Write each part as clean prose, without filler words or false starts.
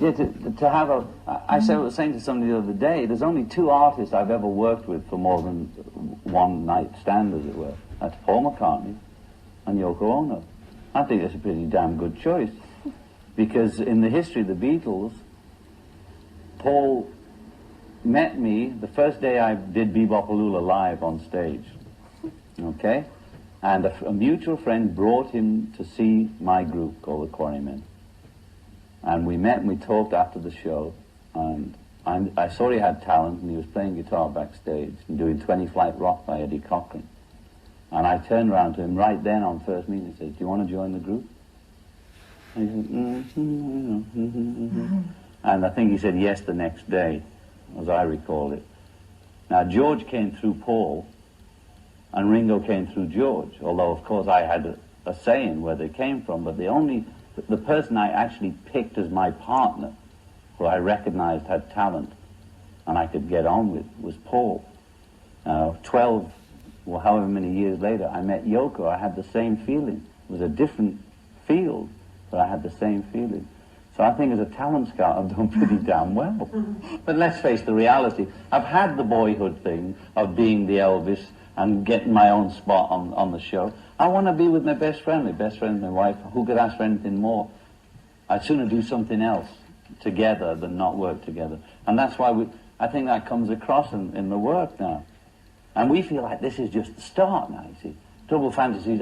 Yeah, to have a... I was saying to somebody the other day, there's only 2 artists I've ever worked with for more than one night stand, as it were. That's Paul McCartney and Yoko Ono. I think that's a pretty damn good choice. Because in the history of the Beatles, Paul met me the first day I did Bebopaloola live on stage. Okay? And a mutual friend brought him to see my group called the Quarrymen. And we met and we talked after the show, and I saw he had talent, and he was playing guitar backstage and doing 20 Flight Rock by Eddie Cochran. And I turned around to him right then on first meeting and said, "Do you want to join the group?" And he said, And I think he said yes the next day, as I recall it. Now, George came through Paul, and Ringo came through George, although, of course, I had a say in where they came from, but the person I actually picked as my partner, who I recognized had talent and I could get on with, was Paul. 12, or however many years later, I met Yoko. I had the same feeling. It was a different field, but I had the same feeling. So I think as a talent scout, I've done pretty damn well. But let's face the reality. I've had the boyhood thing of being the Elvis and getting my own spot on the show. I want to be with my best friend my wife. Who could ask for anything more? I'd sooner do something else together than not work together. And that's why I think that comes across in the work now. And we feel like this is just the start now, you see. Trouble Fantasies,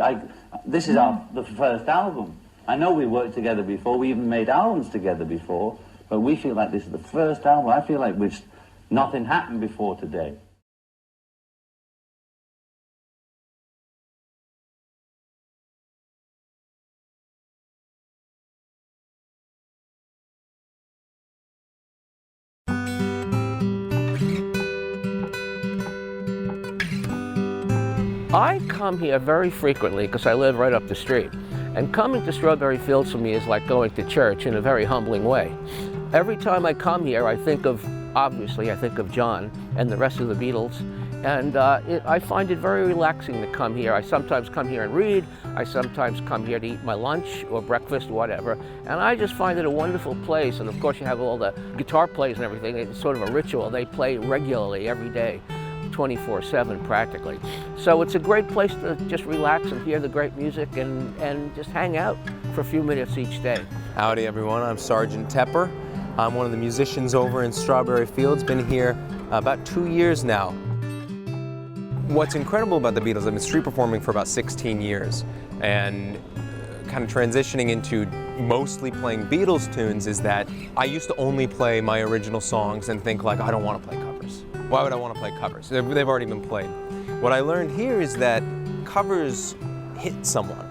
this is the first album. I know we worked together before, we even made albums together before, but we feel like this is the first album. I feel like nothing happened before today. I come here very frequently because I live right up the street. And coming to Strawberry Fields for me is like going to church in a very humbling way. Every time I come here, obviously I think of John and the rest of the Beatles. And I find it very relaxing to come here. I sometimes come here and read. I sometimes come here to eat my lunch or breakfast or whatever. And I just find it a wonderful place. And of course you have all the guitar players and everything. It's sort of a ritual. They play regularly every day. 24/7 practically. So it's a great place to just relax and hear the great music and just hang out for a few minutes each day. Howdy everyone, I'm Sergeant Tepper. I'm one of the musicians over in Strawberry Fields, been here about 2 years now. What's incredible about the Beatles, I've been street performing for about 16 years, and kind of transitioning into mostly playing Beatles tunes is that I used to only play my original songs and think like, I don't want to play covers. Why would I want to play covers? They've already been played. What I learned here is that covers hit someone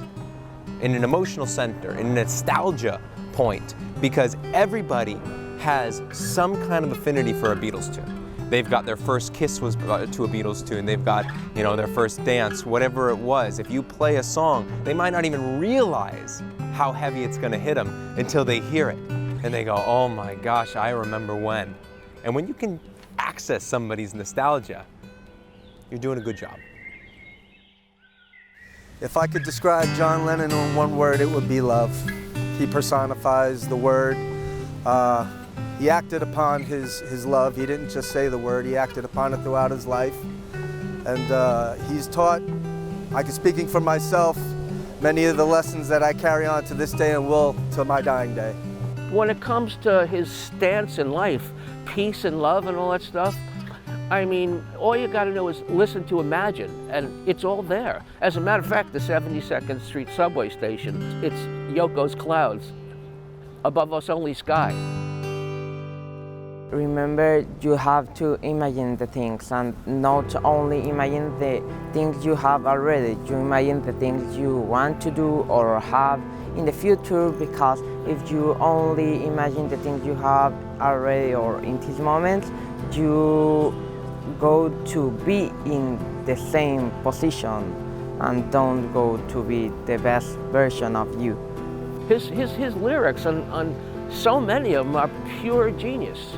in an emotional center, in a nostalgia point, because everybody has some kind of affinity for a Beatles tune. They've got their first kiss was to a Beatles tune. They've got, their first dance, whatever it was. If you play a song, they might not even realize how heavy it's going to hit them until they hear it. And they go, oh my gosh, I remember when. And when you can access somebody's nostalgia, you're doing a good job. If I could describe John Lennon in one word, it would be love. He personifies the word. He acted upon his love. He didn't just say the word, he acted upon it throughout his life. And he's taught, speaking for myself, many of the lessons that I carry on to this day and will till my dying day. When it comes to his stance in life, peace and love and all that stuff, all you got to do is listen to Imagine, and it's all there. As a matter of fact, the 72nd Street subway station, it's Yoko's Clouds, above us only sky. Remember, you have to imagine the things, and not only imagine the things you have already, you imagine the things you want to do or have in the future, because if you only imagine the things you have already or in this moment, you go to be in the same position and don't go to be the best version of you. His lyrics on so many of them are pure genius.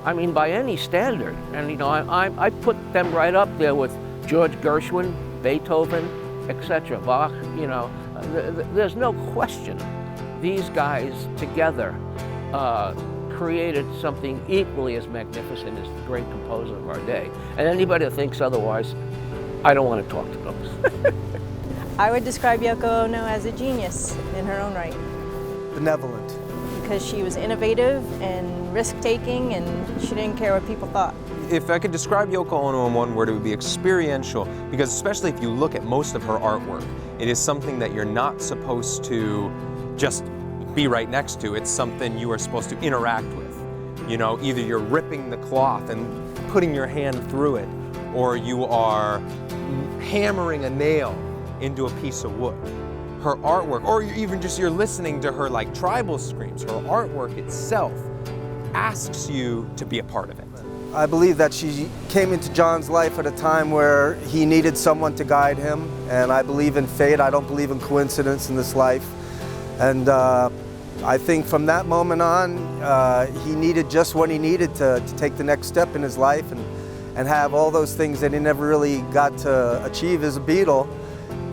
By any standard. And I put them right up there with George Gershwin, Beethoven, etc. Bach, there's no question. These guys together created something equally as magnificent as the great composer of our day. And anybody that thinks otherwise, I don't want to talk to them. I would describe Yoko Ono as a genius in her own right. Benevolent. Because she was innovative and risk-taking, and she didn't care what people thought. If I could describe Yoko Ono in one word, it would be experiential, because especially if you look at most of her artwork, it is something that you're not supposed to just be right next to. It's something you are supposed to interact with. You know, either you're ripping the cloth and putting your hand through it, or you are hammering a nail into a piece of wood. Her artwork, or even just you're listening to her like tribal screams, her artwork itself asks you to be a part of it. I believe that she came into John's life at a time where he needed someone to guide him, and I believe in fate. I don't believe in coincidence in this life. And I think from that moment on, he needed just what he needed to take the next step in his life and have all those things that he never really got to achieve as a Beatle.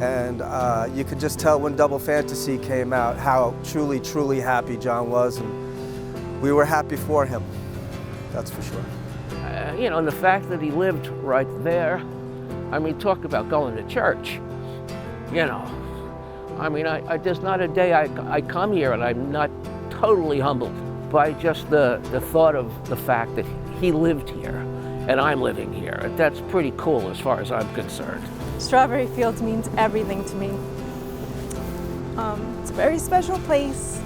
And you could just tell when Double Fantasy came out how truly, truly happy John was, and we were happy for him, that's for sure. You know, and the fact that he lived right there, I mean, talk about going to church, you know. I mean, there's not a day I come here and I'm not totally humbled by just the thought of the fact that he lived here and I'm living here. That's pretty cool as far as I'm concerned. Strawberry Fields means everything to me. It's a very special place.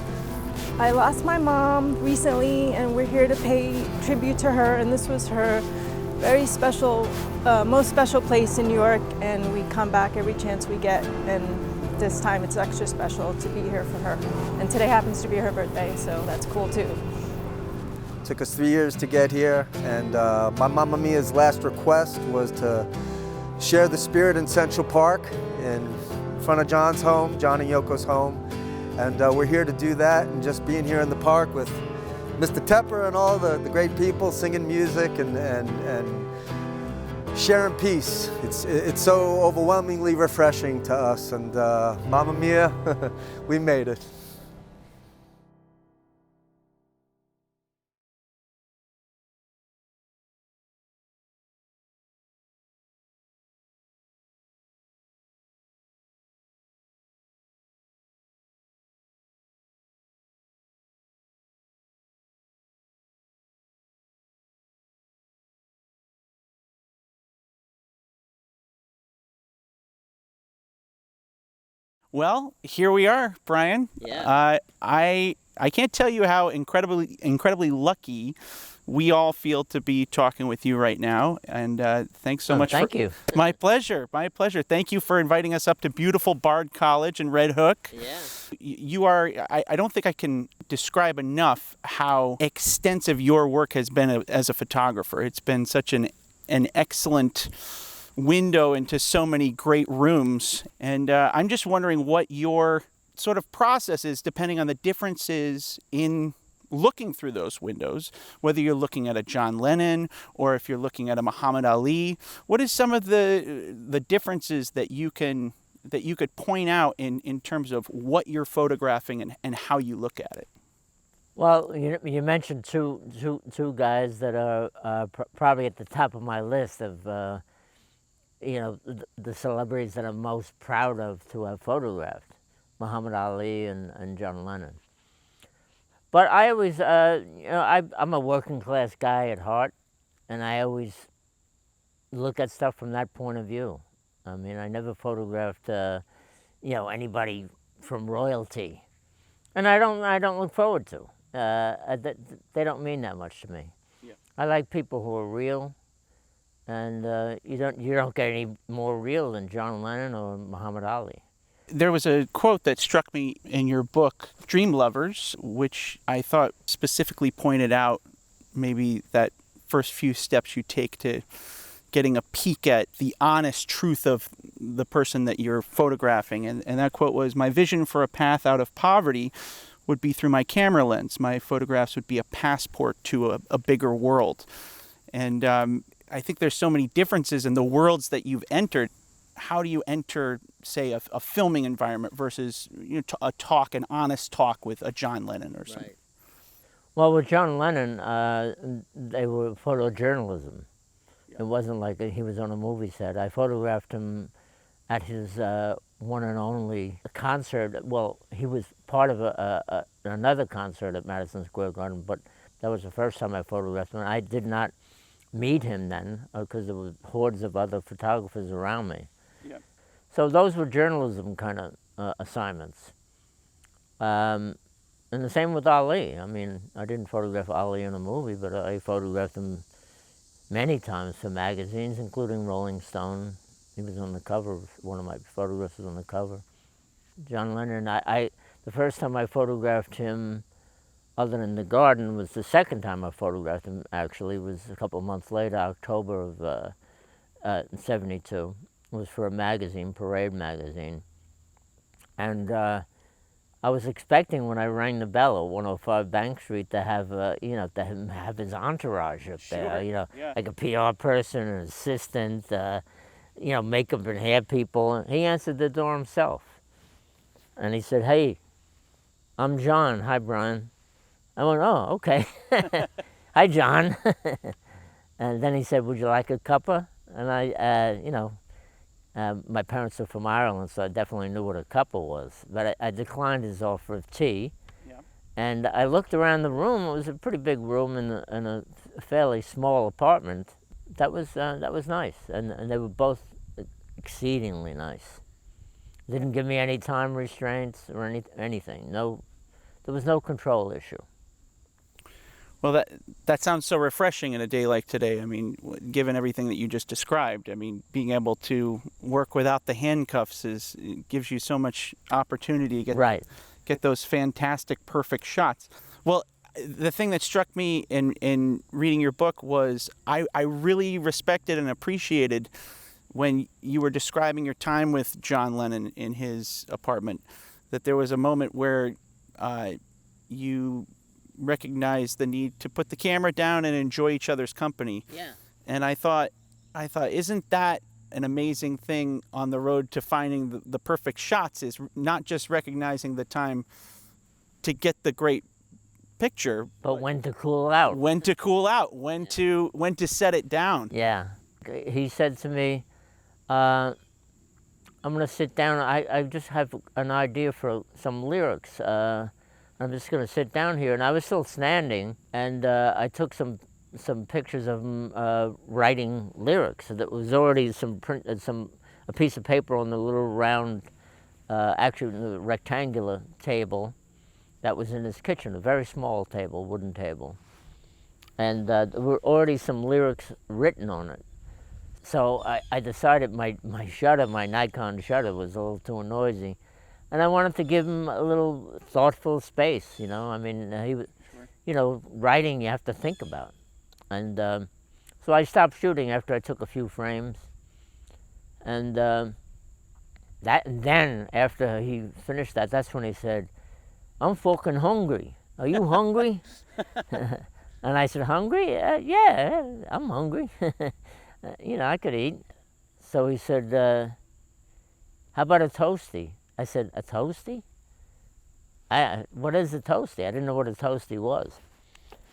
I lost my mom recently, and we're here to pay tribute to her, and this was her very special, most special place in New York, and we come back every chance we get, and this time it's extra special to be here for her. And today happens to be her birthday, so that's cool too. Took us 3 years to get here, and my Mamma Mia's last request was to share the spirit in Central Park in front of John's home, John and Yoko's home. And we're here to do that, and just being here in the park with Mr. Tepper and all the great people singing music and sharing peace. It's so overwhelmingly refreshing to us, and Mamma Mia, we made it. Well, here we are, Brian. Yeah. I can't tell you how incredibly lucky we all feel to be talking with you right now. And thanks so much. Thank you. My pleasure. My pleasure. Thank you for inviting us up to beautiful Bard College in Red Hook. Yeah. You are, I don't think I can describe enough how extensive your work has been as a photographer. It's been such an excellent window into so many great rooms. And I'm just wondering what your sort of process is, depending on the differences in looking through those windows, whether you're looking at a John Lennon or if you're looking at a Muhammad Ali. What is some of the differences that you could point out in terms of what you're photographing and how you look at it? Well, you mentioned two guys that are probably at the top of my list of the celebrities that I'm most proud of to have photographed, Muhammad Ali and John Lennon. But I always, I'm a working class guy at heart, and I always look at stuff from that point of view. I mean, I never photographed, anybody from royalty, and I don't look forward to. They don't mean that much to me. Yeah. I like people who are real. And you don't get any more real than John Lennon or Muhammad Ali. There was a quote that struck me in your book, Dream Lovers, which I thought specifically pointed out maybe that first few steps you take to getting a peek at the honest truth of the person that you're photographing. And that quote was, "My vision for a path out of poverty would be through my camera lens. My photographs would be a passport to a bigger world." And I think there's so many differences in the worlds that you've entered. How do you enter, say, a filming environment versus an honest talk with a John Lennon or something? Right. Well, with John Lennon, they were photojournalism. It wasn't like he was on a movie set. I photographed him at his one and only concert. Well, he was part of another concert at Madison Square Garden, but that was the first time I photographed him. I did not meet him then because there were hordes of other photographers around me. Yep. So those were journalism kind of assignments. And the same with Ali. I mean, I didn't photograph Ali in a movie, but I photographed him many times for magazines, including Rolling Stone. He was on the cover. One of my photographs was on the cover. John Lennon, the first time I photographed him, other than the garden, was the second time I photographed him, actually, was a couple of months later, October of '72. It was for a magazine, Parade magazine. And I was expecting when I rang the bell at 105 Bank Street to have, to have his entourage up there, Yeah. like a PR person, an assistant, makeup and hair people. He answered the door himself. And he said, "Hey, I'm John. Hi, Brian." I went, "Oh, okay." "Hi, John." And then he said, "Would you like a cuppa?" And my parents are from Ireland, so I definitely knew what a cuppa was. But I declined his offer of tea. Yeah. And I looked around the room. It was a pretty big room in a fairly small apartment. That was nice, and they were both exceedingly nice. Didn't give me any time restraints or anything. No, there was no control issue. Well, that sounds so refreshing in a day like today. I mean, given everything that you just described, I mean, being able to work without the handcuffs gives you so much opportunity to get those fantastic, perfect shots. Well, the thing that struck me in reading your book was I really respected and appreciated when you were describing your time with John Lennon in his apartment, that there was a moment where you recognized the need to put the camera down and enjoy each other's company. Yeah. And I thought, isn't that an amazing thing on the road to finding the perfect shots, is not just recognizing the time to get the great picture, but when to cool out. When to set it down. Yeah. He said to me, "I'm going to sit down. I just have an idea for some lyrics. I'm just going to sit down here." And I was still standing, and I took some pictures of him writing lyrics. So that was already a piece of paper on the little round, actually the rectangular table that was in his kitchen, a very small table, wooden table. And there were already some lyrics written on it. So I decided my shutter, my Nikon shutter, was a little too noisy. And I wanted to give him a little thoughtful space, I mean, writing you have to think about. And so I stopped shooting after I took a few frames. And then after he finished that, that's when he said, "I'm fucking hungry. Are you hungry?" And I said, "Hungry? Yeah, I'm hungry." I could eat. So he said, "How about a toasty?" I said, "A toasty? What is a toasty?" I didn't know what a toasty was.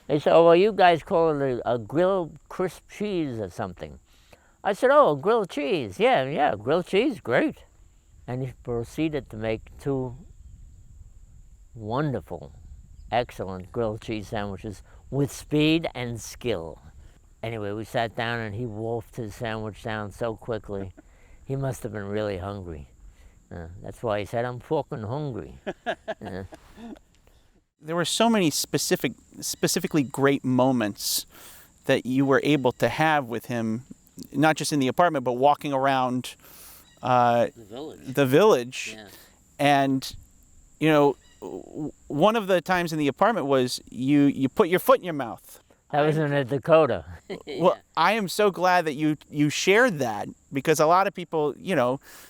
He said, "Oh, well, you guys call it a grilled crisp cheese or something." I said, "Oh, grilled cheese. Yeah, grilled cheese, great." And he proceeded to make two wonderful, excellent grilled cheese sandwiches with speed and skill. Anyway, we sat down and he wolfed his sandwich down so quickly. He must have been really hungry. That's why he said, "I'm fucking hungry." There were so many specifically great moments that you were able to have with him, not just in the apartment, but walking around the village. Yeah. And, one of the times in the apartment was you put your foot in your mouth. That was in a Dakota. Well, I am so glad that you shared that, because a lot of people,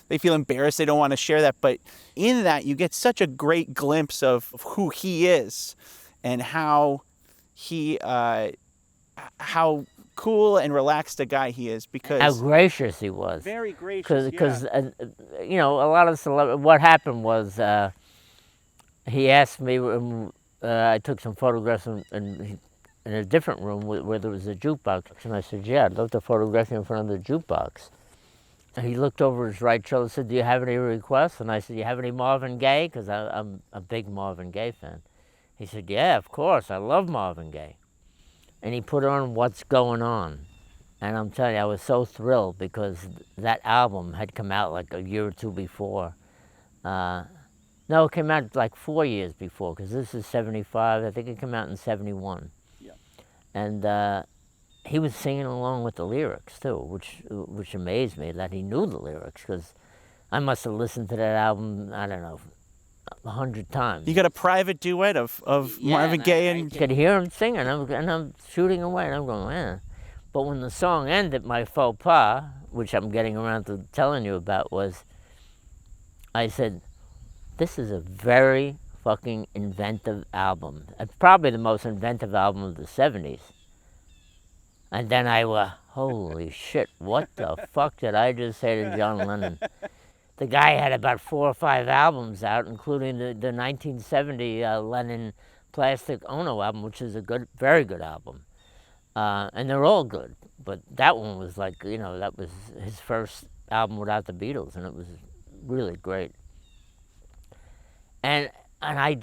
they feel embarrassed. They don't want to share that. But in that, you get such a great glimpse of who he is and how cool and relaxed a guy he is. Because how gracious he was. Very gracious, Because, a lot of what happened was he asked me I took some photographs in a different room where there was a jukebox. And I said, yeah, I'd love to photograph you in front of the jukebox. And he looked over his right shoulder and said, do you have any requests? And I said, you have any Marvin Gaye? Because I'm a big Marvin Gaye fan. He said, yeah, of course, I love Marvin Gaye. And he put on What's Going On. And I'm telling you, I was so thrilled because that album had come out like a year or two before. No, it came out like 4 years before, because this is 75. I think it came out in 71. Yeah. And he was singing along with the lyrics, too, which amazed me that he knew the lyrics, because I must have listened to that album, I don't know, 100 times. You got a private duet of Marvin Gaye and... I could hear him singing, and I'm shooting away, and I'm going, man. But when the song ended, my faux pas, which I'm getting around to telling you about, was I said, this is a very fucking inventive album. It's probably the most inventive album of the 70s. And then I went, holy shit, what the fuck did I just say to John Lennon? The guy had about 4 or 5 albums out, including the 1970 Lennon Plastic Ono album, which is a good, very good album. And they're all good, but that one was like, you know, that was his first album without the Beatles, and it was really great. And I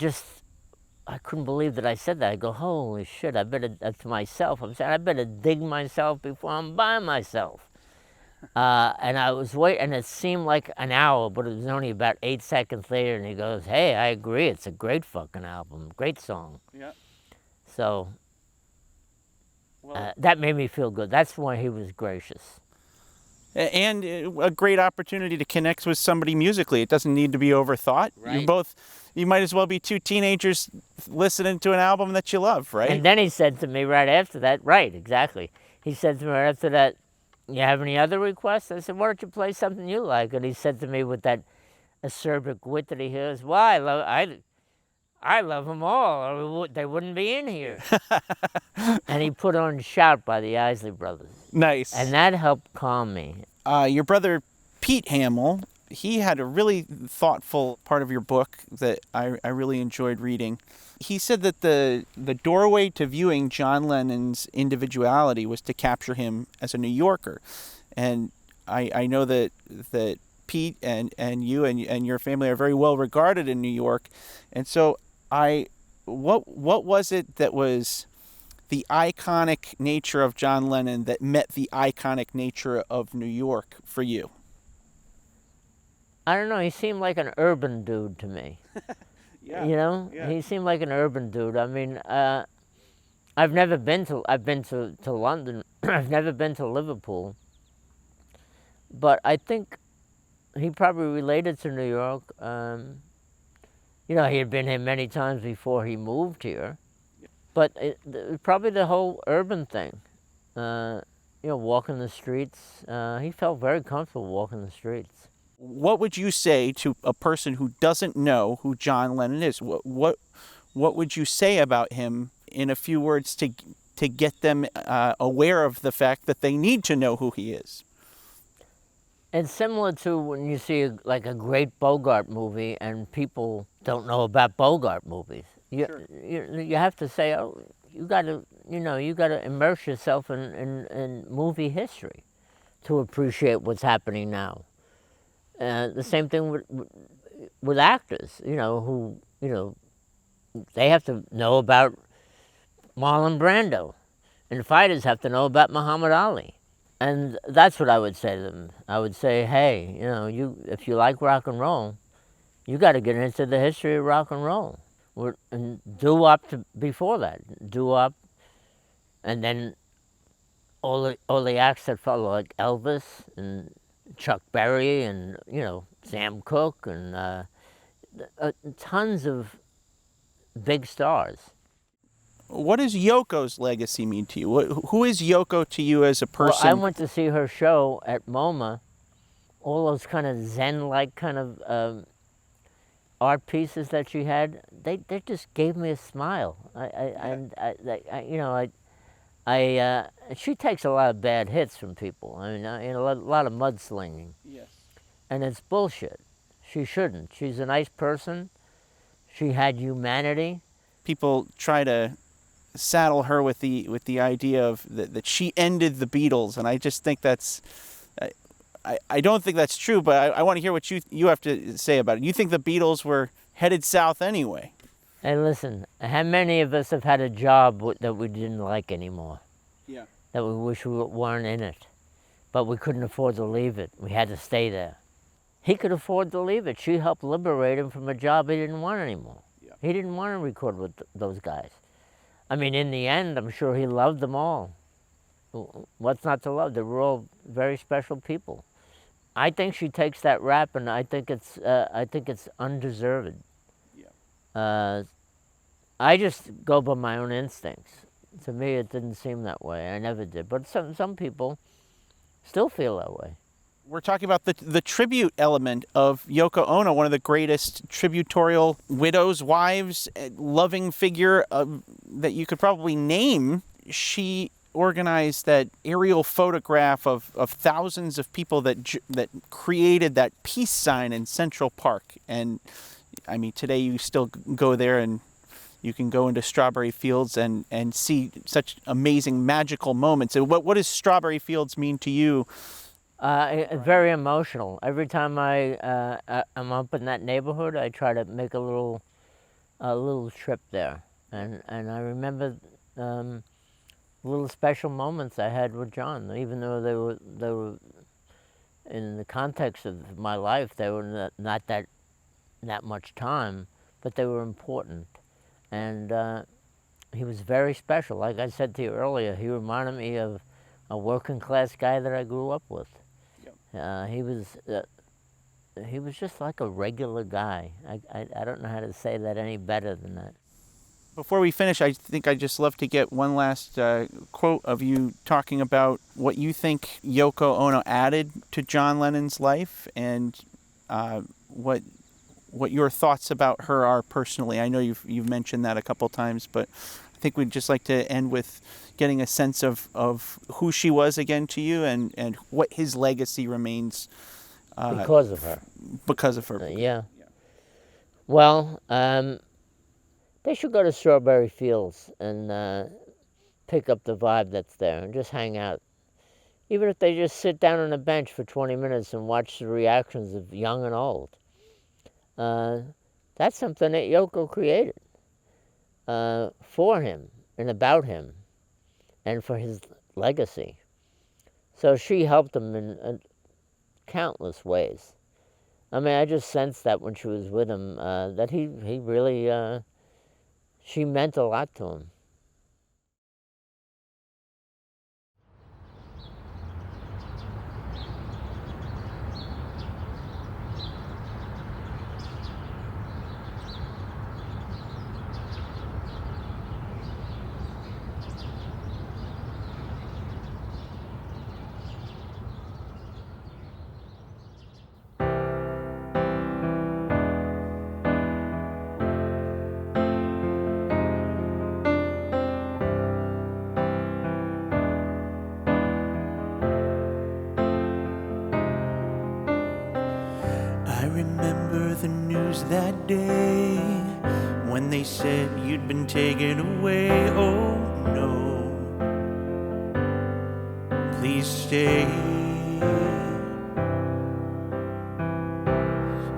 couldn't believe that I said that. I go, holy shit, I better, to myself, I'm saying, I better dig myself before I'm by myself. And I was waiting, and it seemed like an hour, but it was only about 8 seconds later, and he goes, hey, I agree, it's a great fucking album, great song. Yeah. So, that made me feel good. That's why he was gracious. And a great opportunity to connect with somebody musically. It doesn't need to be overthought. Right. You might as well be 2 teenagers listening to an album that you love, right? And then he said to me right after that, right, exactly. He said to me right after that, you have any other requests? I said, why don't you play something you like? And he said to me with that acerbic wit that he hears, well, I love them all, or they wouldn't be in here. And he put on Shout by the Isley Brothers. Nice. And that helped calm me. Your brother, Pete Hamill, he had a really thoughtful part of your book that I really enjoyed reading. He said that the doorway to viewing John Lennon's individuality was to capture him as a New Yorker. And I know that Pete and you and your family are very well regarded in New York. And so what was it that was the iconic nature of John Lennon that met the iconic nature of New York for you? I don't know, he seemed like an urban dude to me. Yeah, you know? Yeah. He seemed like an urban dude. I mean, I've been to London. I've never been to Liverpool. But I think he probably related to New York. You know, he had been here many times before he moved here. But probably the whole urban thing. You know, walking the streets. He felt very comfortable walking the streets. What would you say to a person who doesn't know who John Lennon is? What would you say about him in a few words to get them aware of the fact that they need to know who he is? It's similar to when you see like a great Bogart movie and people don't know about Bogart movies. You have to say, oh, you got to immerse yourself in movie history to appreciate what's happening now. The same thing with actors, who, they have to know about Marlon Brando, and fighters have to know about Muhammad Ali. And that's what I would say to them. I would say, hey, if you like rock and roll, you got to get into the history of rock and roll. And doo-wop before that, doo-wop, and then all the acts that follow, like Elvis and Chuck Berry and, Sam Cooke and tons of big stars. What does Yoko's legacy mean to you? Who is Yoko to you as a person? Well, I went to see her show at MoMA. All those kind of Zen-like kind of art pieces that she had, they just gave me a smile. She takes a lot of bad hits from people. I mean, a lot of mudslinging. Yes. And it's bullshit. She shouldn't. She's a nice person. She had humanity. people try to saddle her with the idea of that she ended the Beatles, and I just think that's I don't think that's true, but I want to hear what you have to say about it. You think the Beatles were headed south anyway? Hey, listen, how many of us have had a job that we didn't like anymore? Yeah. That we wish we weren't in it, but we couldn't afford to leave it. We had to stay there. He could afford to leave it. She helped liberate him from a job he didn't want anymore. Yeah. He didn't want to record with those guys. I mean, in the end, I'm sure he loved them all. What's not to love? They were all very special people. I think she takes that rap, and I think it's undeserved. Yeah. I just go by my own instincts. To me, it didn't seem that way. I never did. But some people still feel that way. We're talking about the tribute element of Yoko Ono, one of the greatest tributorial widows, wives, loving figure that you could probably name. She organized that aerial photograph of thousands of people that created that peace sign in Central Park. And I mean, today you still go there and you can go into Strawberry Fields and see such amazing magical moments. So what does Strawberry Fields mean to you? Very emotional. Every time I'm up in that neighborhood, I try to make a little trip there, and I remember little special moments I had with John. Even though they were in the context of my life, they were not that much time, but they were important, and he was very special. Like I said to you earlier, he reminded me of a working class guy that I grew up with. He was just like a regular guy. I don't know how to say that any better than that. Before we finish, I think I'd just love to get one last quote of you talking about what you think Yoko Ono added to John Lennon's life, and what your thoughts about her are personally. I know you've mentioned that a couple times, but I think we'd just like to end with getting a sense of who she was again to you, and what his legacy remains. Because of her. Because of her. Yeah. Well, they should go to Strawberry Fields and pick up the vibe that's there and just hang out. Even if they just sit down on a bench for 20 minutes and watch the reactions of young and old. That's something that Yoko created for him and about him and for his legacy. So she helped him in countless ways. I mean, I just sensed that when she was with him, that he really, she meant a lot to him. That day when they said you'd been taken away. Oh no, please stay.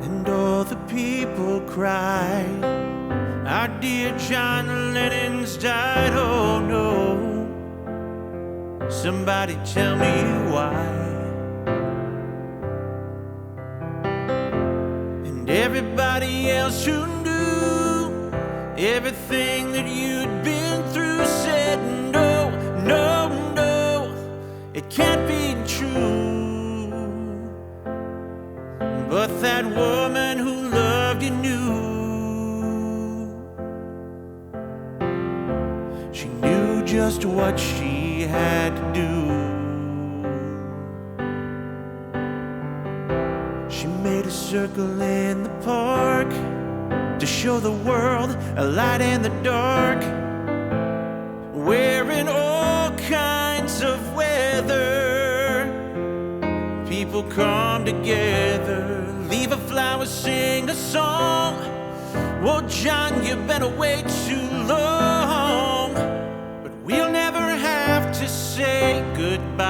And all the people cried, our dear John Lennon's died. Oh no, somebody tell me why. Everybody else who knew everything that you'd been through said no, no, no, it can't be true. But that woman who loved you knew. She knew just what she had to do. She made a circle in the park to show the world a light in the dark. Wearing all kinds of weather, people come together, leave a flower, sing a song. Oh, John, you've been away too long, but we'll never have to say goodbye.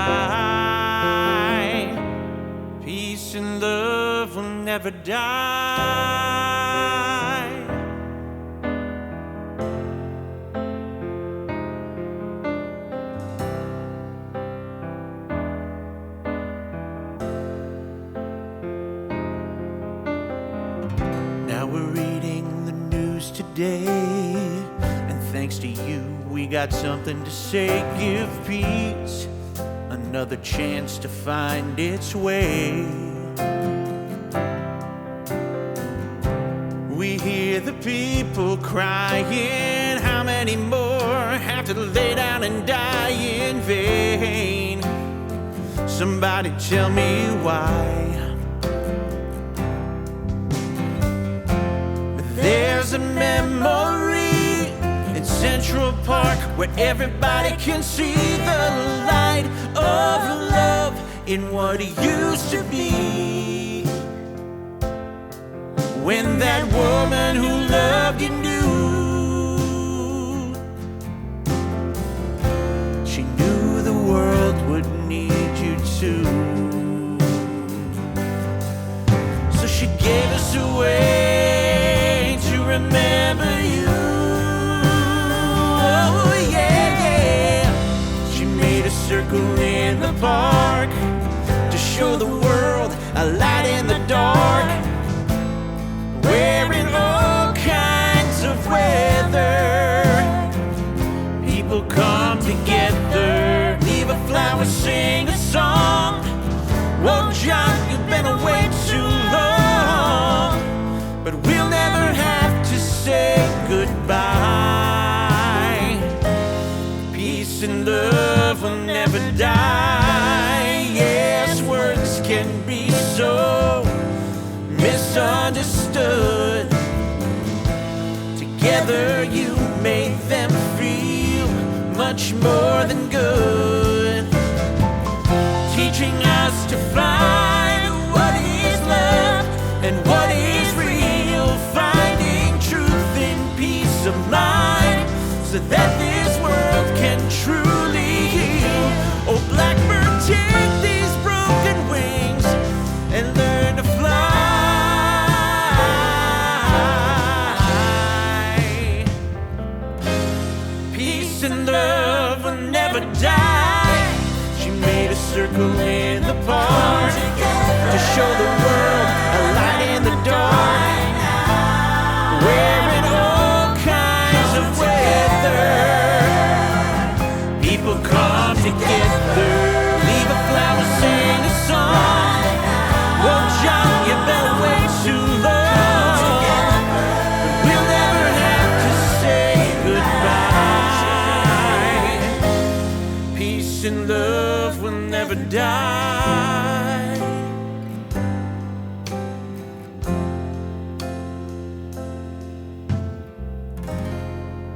Peace and love will never die. Now we're reading the news today, and thanks to you, we got something to say. Give peace another chance to find its way. We hear the people crying, how many more have to lay down and die in vain? Somebody tell me why. There's a memory in Central Park where everybody can see the light of love in what it used to be. When that woman who loved you knew, she knew the world would need you too. So she gave us away to remember you. Oh yeah, yeah. She made a circle in the park to show the world a light in the dark. We're in all kinds of weather. People come together, leave a flower, sing a song. Well, John, you've been away too long, but we'll never have to say goodbye. Peace and love will never die. Yes, words can be so misunderstood. Together you made them feel much more than good, teaching us to find what is love and what is real, finding truth in peace of mind, so that this world can truly heal. Oh, blackbird, take these broken wings and learn to fly. Peace and love will never die. She made a circle in the park to show the world a light in the dark. We're in all kinds of weather. People come together, leave a flower, sing a song. Well, John, you've been away too long, but we'll never have to say goodbye. Peace and love will never die.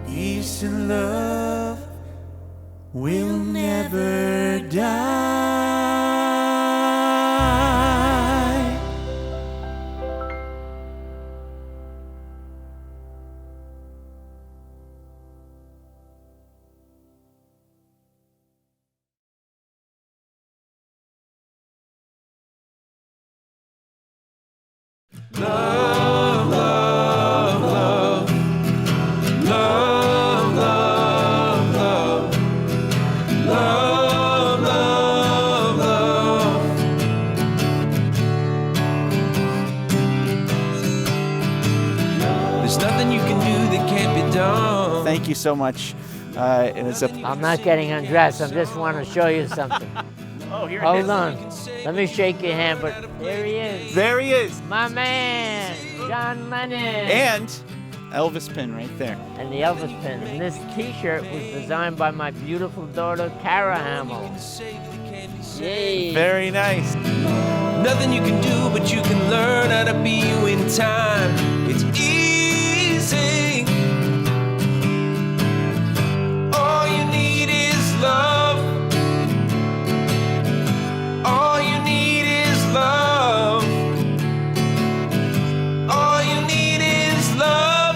Peace and love will never die. Love, love, love. Love, love, love. Love, love, love. There's nothing you can do that can't be done. Thank you so much. And it's a I'm not getting undressed. I just want to show you something. oh, here it Hold is. on. Let me shake your hand, but there he is. There he is. My man, John Lennon. And Elvis pin right there. And the Elvis pin. And this t-shirt was designed by my beautiful daughter, Cara Hamill. Yay. Very nice. Nothing you can do, but you can learn how to be you in time. It's easy. All you need is love. All you need is love. All you need is love.